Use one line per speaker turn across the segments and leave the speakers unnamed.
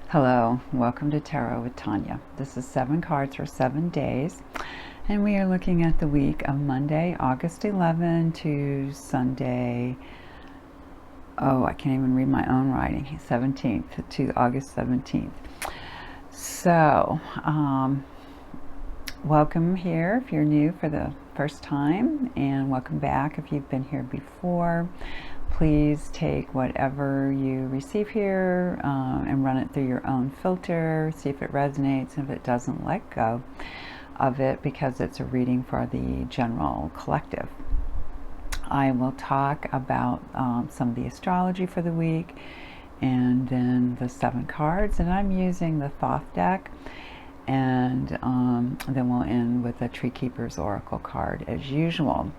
Hello, welcome to Tarot with Tanya. This is 7 cards for 7 days, and we are looking at the week of Monday, August 11 to Sunday, I can't even read my own writing, 17th to August 17th. So, welcome here if you're new for the first time, and welcome back if you've been here before. Please take whatever you receive here and run it through your own filter, see if it resonates, and if it doesn't, let go of it, because it's a reading for the general collective. I will talk about some of the astrology for the week, and then the 7 cards, and I'm using the Thoth deck, and then we'll end with the Tree Keeper's Oracle card as usual.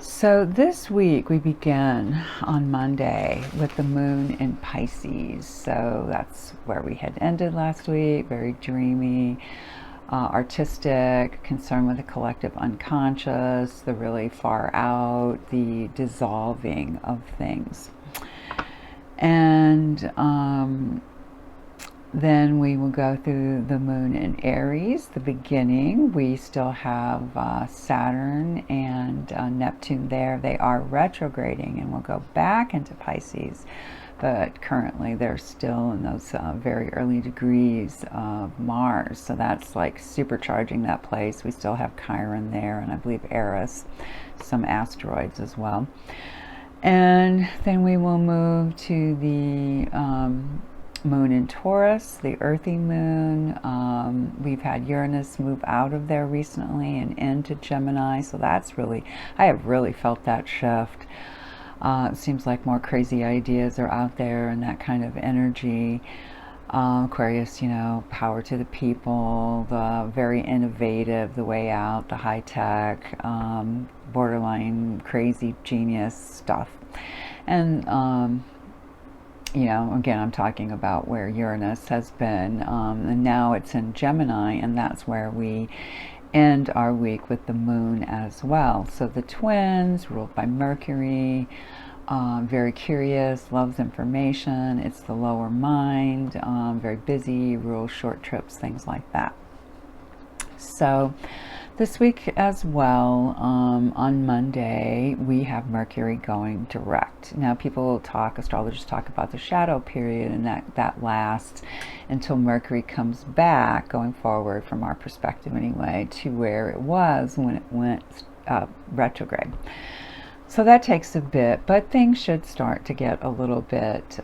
So this week we begin on Monday with the moon in Pisces. So that's where we had ended last week, very dreamy, artistic, concerned with the collective unconscious, the really far out, the dissolving of things. And then we will go through the moon in Aries, the beginning. We still have Saturn and Neptune there. They are retrograding and will go back into Pisces. But currently they're still in those very early degrees of Mars. So that's like supercharging that place. We still have Chiron there, and I believe Eris, some asteroids as well. And then we will move to the moon in Taurus, the earthy moon. We've had Uranus move out of there recently and into Gemini, so that's really, I have really felt that shift. It seems like more crazy ideas are out there and that kind of energy. Aquarius, you know, power to the people, the very innovative, the way out, the high tech, borderline crazy genius stuff. And you know, again, I'm talking about where Uranus has been, and now it's in Gemini, and that's where we end our week with the moon as well. So the twins, ruled by Mercury, very curious, loves information. It's the lower mind, very busy, rules short trips, things like that. So this week as well, on Monday, we have Mercury going direct. Now people talk, astrologers talk about the shadow period, and that lasts until Mercury comes back, going forward from our perspective anyway, to where it was when it went retrograde. So that takes a bit, but things should start to get a little bit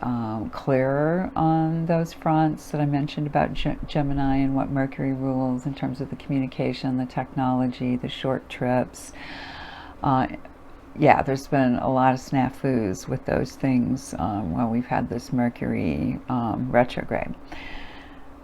clearer on those fronts that I mentioned about Gemini and what Mercury rules in terms of the communication, the technology, the short trips. Yeah, there's been a lot of snafus with those things while we've had this Mercury retrograde.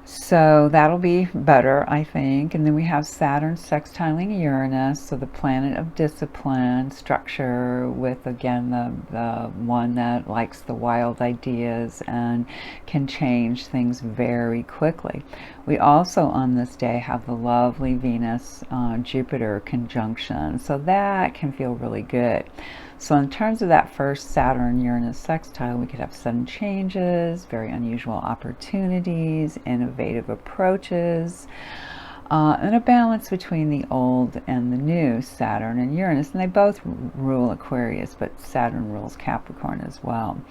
So that'll be better, I think. And then we have Saturn sextiling Uranus, so the planet of discipline, structure, with again the one that likes the wild ideas and can change things very quickly. We also on this day have the lovely Venus Jupiter conjunction, so that can feel really good. So in terms of that first Saturn-Uranus sextile, we could have sudden changes, very unusual opportunities, innovative approaches, and a balance between the old and the new, Saturn and Uranus. And they both rule Aquarius, but Saturn rules Capricorn as well.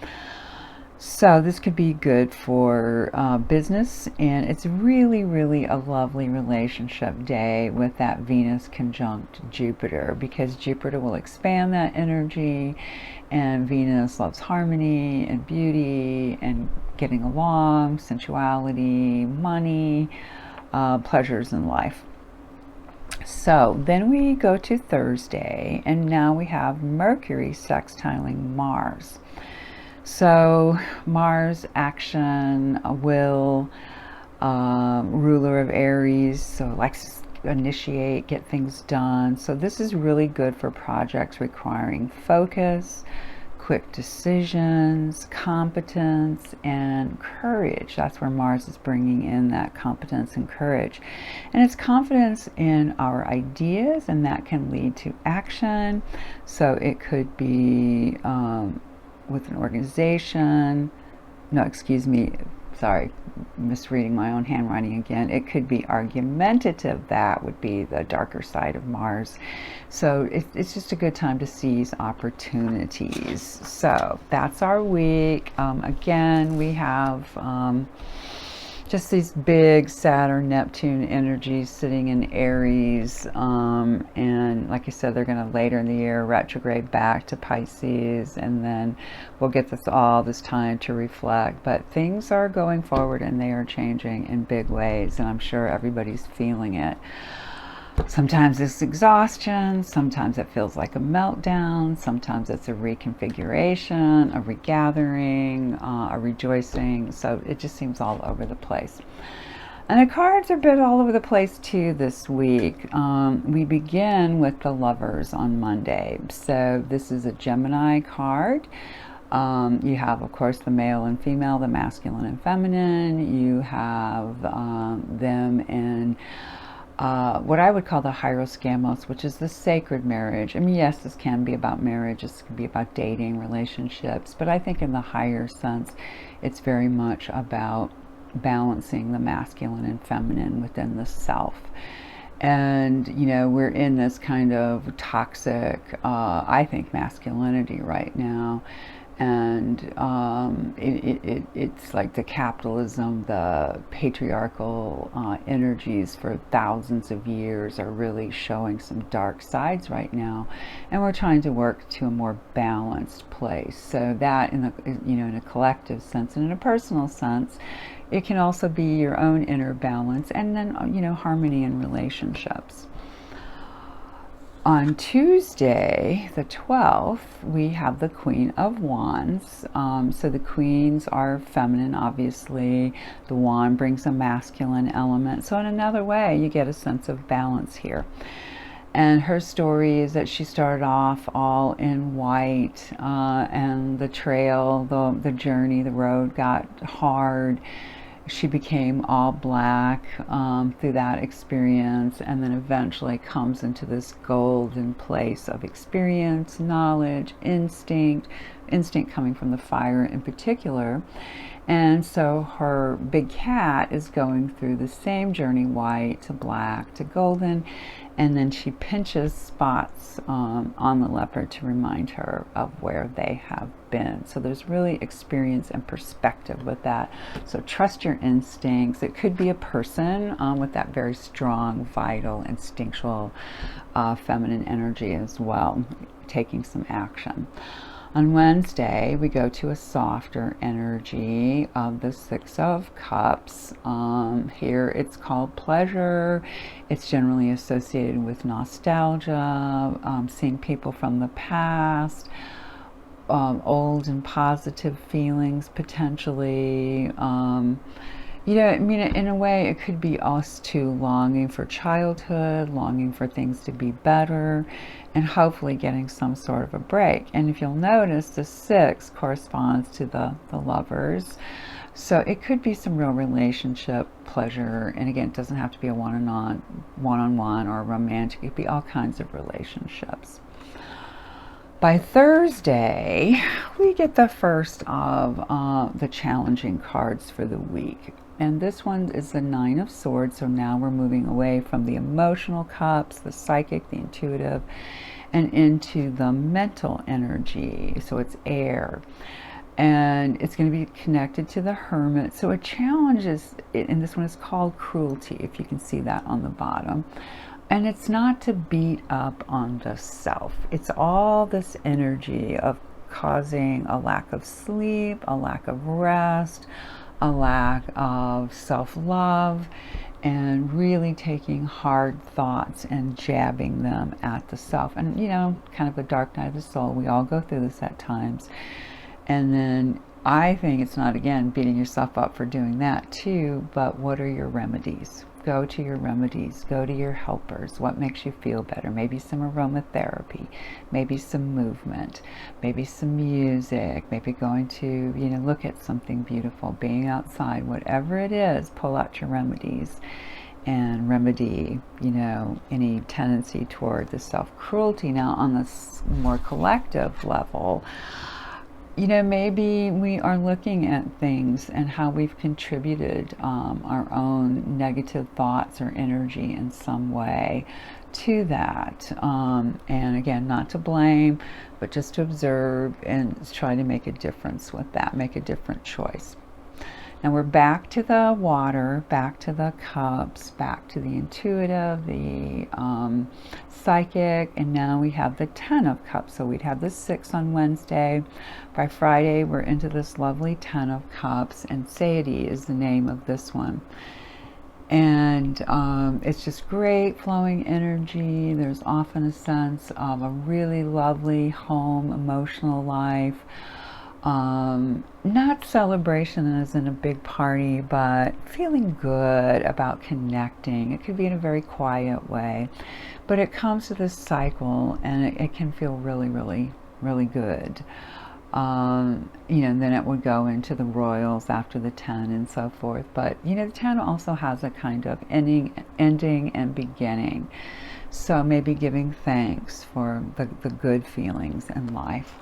So this could be good for business, and it's really, really a lovely relationship day with that Venus conjunct Jupiter, because Jupiter will expand that energy, and Venus loves harmony and beauty and getting along, sensuality, money, pleasures in life. So then we go to Thursday, and now we have Mercury sextiling Mars. So Mars, action, will, ruler of Aries, so likes to initiate, get things done. So this is really good for projects requiring focus, quick decisions, competence, and courage. That's where Mars is bringing in that competence and courage. And it's confidence in our ideas, and that can lead to action. So it could be with an organization. No, excuse me. Sorry, misreading my own handwriting again. It could be argumentative. That would be the darker side of Mars. So it's just a good time to seize opportunities. So that's our week. Again, we have just these big Saturn, Neptune energies sitting in Aries. And like I said, they're going to later in the year retrograde back to Pisces. And then we'll get this time to reflect. But things are going forward and they are changing in big ways. And I'm sure everybody's feeling it. Sometimes it's exhaustion, sometimes it feels like a meltdown, sometimes it's a reconfiguration, a regathering, a rejoicing. So it just seems all over the place. And the cards are a bit all over the place too this week. We begin with the Lovers on Monday. So this is a Gemini card. You have, of course, the male and female, the masculine and feminine. You have them in what I would call the hieroskamos, which is the sacred marriage. I mean, yes, this can be about marriage, this can be about dating, relationships, but I think in the higher sense, it's very much about balancing the masculine and feminine within the self. And, you know, we're in this kind of toxic, I think, masculinity right now. And it's like the capitalism, the patriarchal energies for thousands of years are really showing some dark sides right now, and we're trying to work to a more balanced place. So that, in a collective sense and in a personal sense, it can also be your own inner balance, and then harmony in relationships. On Tuesday, the 12th, we have the Queen of Wands. So the queens are feminine, obviously. The wand brings a masculine element. So in another way, you get a sense of balance here. And her story is that she started off all in white, and the trail, the journey, the road got hard. She became all black through that experience, and then eventually comes into this golden place of experience, knowledge, instinct coming from the fire in particular. And so her big cat is going through the same journey, white to black to golden, and then she pinches spots on the leopard to remind her of where they have been. So there's really experience and perspective with that. So trust your instincts. It could be a person with that very strong, vital, instinctual feminine energy as well, taking some action. On Wednesday, we go to a softer energy of the Six of Cups. Here it's called pleasure. It's generally associated with nostalgia, seeing people from the past, old and positive feelings potentially. In a way, it could be us too, longing for childhood, longing for things to be better, and hopefully getting some sort of a break. And if you'll notice, the 6 corresponds to the lovers. So it could be some real relationship pleasure. And again, it doesn't have to be a one-on-one or romantic. It could be all kinds of relationships. By Thursday, we get the first of the challenging cards for the week. And this one is the 9 of Swords. So now we're moving away from the emotional cups, the psychic, the intuitive, and into the mental energy. So it's air. And it's going to be connected to the Hermit. So it challenges, and this one is called cruelty, if you can see that on the bottom. And it's not to beat up on the self. It's all this energy of causing a lack of sleep, a lack of rest, a lack of self-love, and really taking hard thoughts and jabbing them at the self. And, kind of a dark night of the soul. We all go through this at times. And then I think it's not, again, beating yourself up for doing that too, but what are your remedies? go to your remedies, go to your helpers. What makes you feel better? Maybe some aromatherapy, maybe some movement, maybe some music, maybe going to, look at something beautiful, being outside, whatever it is, pull out your remedies and remedy, any tendency toward the self-cruelty. Now, on this more collective level, maybe we are looking at things and how we've contributed our own negative thoughts or energy in some way to that. And again, not to blame, but just to observe and try to make a difference with that, make a different choice. Now we're back to the water, back to the cups, back to the intuitive, the psychic, and now we have the 10 of cups. So we'd have the 6 on Wednesday. By Friday, we're into this lovely 10 of cups, and Sadie is the name of this one. And it's just great flowing energy. There's often a sense of a really lovely home, emotional life. Not celebration as in a big party, but feeling good about connecting. It could be in a very quiet way, but it comes to this cycle, and it can feel really, really, really good. And then it would go into the royals after the 10 and so forth. But, the 10 also has a kind of ending and beginning. So maybe giving thanks for the good feelings in life.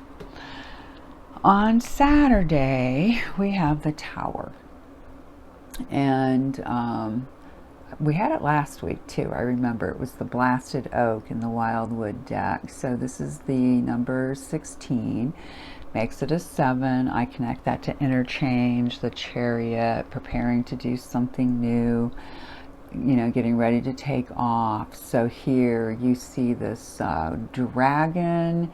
On Saturday, we have the Tower. And we had it last week too. I remember it was the Blasted Oak in the Wildwood deck. So this is the number 16. Makes it a 7. I connect that to interchange, the Chariot, preparing to do something new, getting ready to take off. So here you see this dragon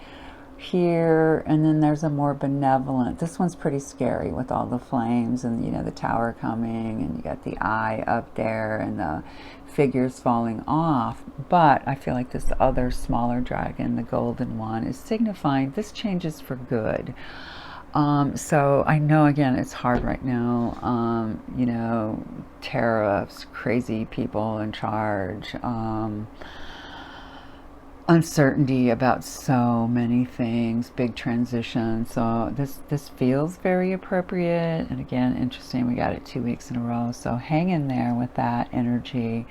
here, and then there's a more benevolent, this one's pretty scary with all the flames and the tower coming, and you got the eye up there and the figures falling off. But I feel like this other smaller dragon, the golden one, is signifying this changes for good. So I know, again, it's hard right now, tariffs, crazy people in charge, uncertainty about so many things, big transition. So this feels very appropriate, and again, interesting. We got it 2 weeks in a row, so hang in there with that energy,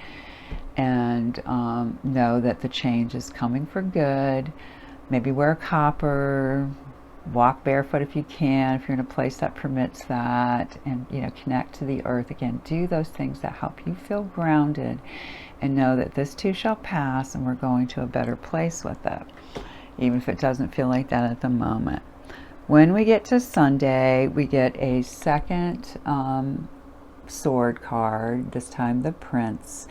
and know that the change is coming for good. Maybe wear copper, walk barefoot if you can, if you're in a place that permits that, and connect to the earth. Again, do those things that help you feel grounded, and know that this too shall pass, and we're going to a better place with it, even if it doesn't feel like that at the moment. When we get to Sunday, we get a second sword card, this time the Prince.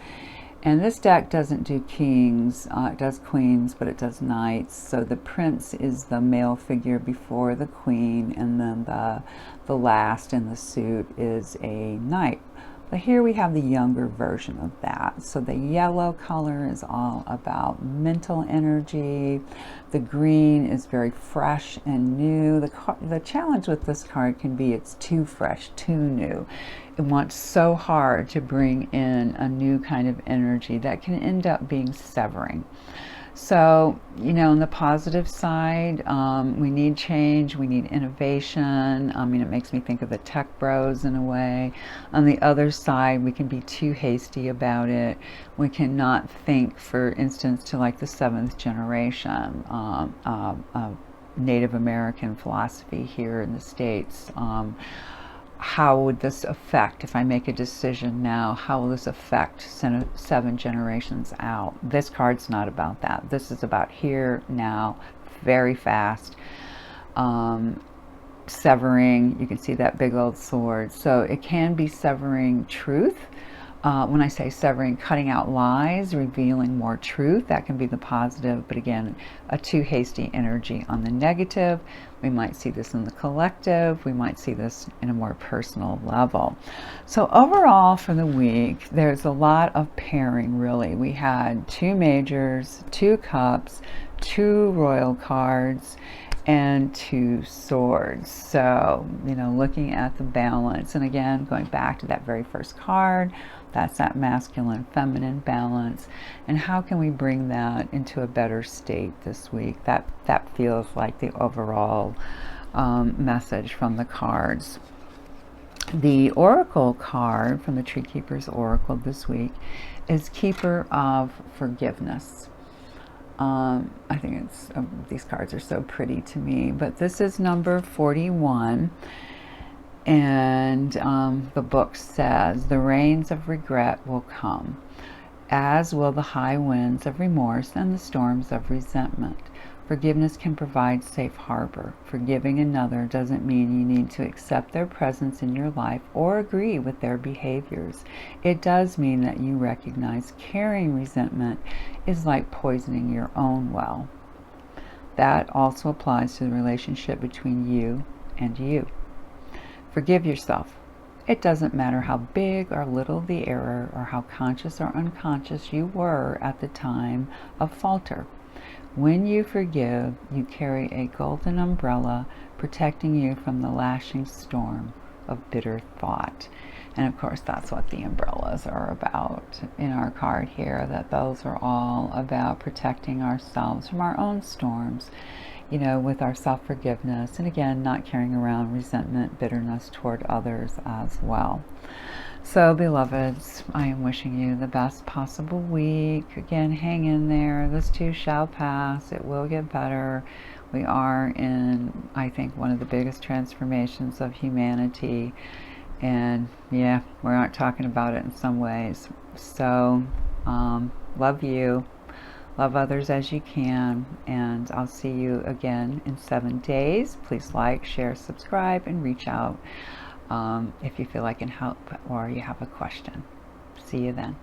And this deck doesn't do kings, it does queens, but it does knights. So the Prince is the male figure before the queen, and then the last in the suit is a knight. But here we have the younger version of that. So the yellow color is all about mental energy. The green is very fresh and new. The challenge with this card can be it's too fresh, too new. It wants so hard to bring in a new kind of energy that can end up being severing. So, on the positive side, we need change, we need innovation. It makes me think of the tech bros in a way. On the other side, we can be too hasty about it. We cannot think, for instance, to like the 7th generation Native American philosophy here in the States. How would this affect, if I make a decision now, how will this affect 7 generations out? This card's not about that. This is about here, now, very fast. Severing, you can see that big old sword. So it can be severing truth. When I say severing, cutting out lies, revealing more truth, that can be the positive. But again, a too hasty energy on the negative. We might see this in the collective. We might see this in a more personal level. So overall for the week, there's a lot of pairing, really. We had 2 majors, 2 cups, 2 royal cards, and 2 swords. So, looking at the balance, and again, going back to that very first card, that's that masculine feminine balance, and how can we bring that into a better state this week? That feels like the overall message from the cards. The oracle card from the Tree Keeper's Oracle this week is Keeper of Forgiveness. I think these cards are so pretty to me, but this is number 41, and the book says, the rains of regret will come, as will the high winds of remorse and the storms of resentment. Forgiveness can provide safe harbor. Forgiving another doesn't mean you need to accept their presence in your life or agree with their behaviors. It does mean that you recognize carrying resentment is like poisoning your own well. That also applies to the relationship between you and you. Forgive yourself. It doesn't matter how big or little the error or how conscious or unconscious you were at the time of falter. When you forgive, you carry a golden umbrella protecting you from the lashing storm of bitter thought. And of course, that's what the umbrellas are about in our card here, that those are all about protecting ourselves from our own storms, with our self-forgiveness. And again, not carrying around resentment, bitterness toward others as well. So, beloveds, I am wishing you the best possible week. Again, hang in there. This too shall pass. It will get better. We are in, I think, one of the biggest transformations of humanity. And yeah, we aren't talking about it in some ways. So, love you. Love others as you can. And I'll see you again in 7 days. Please like, share, subscribe, and reach out if you feel I can help or you have a question. See you then.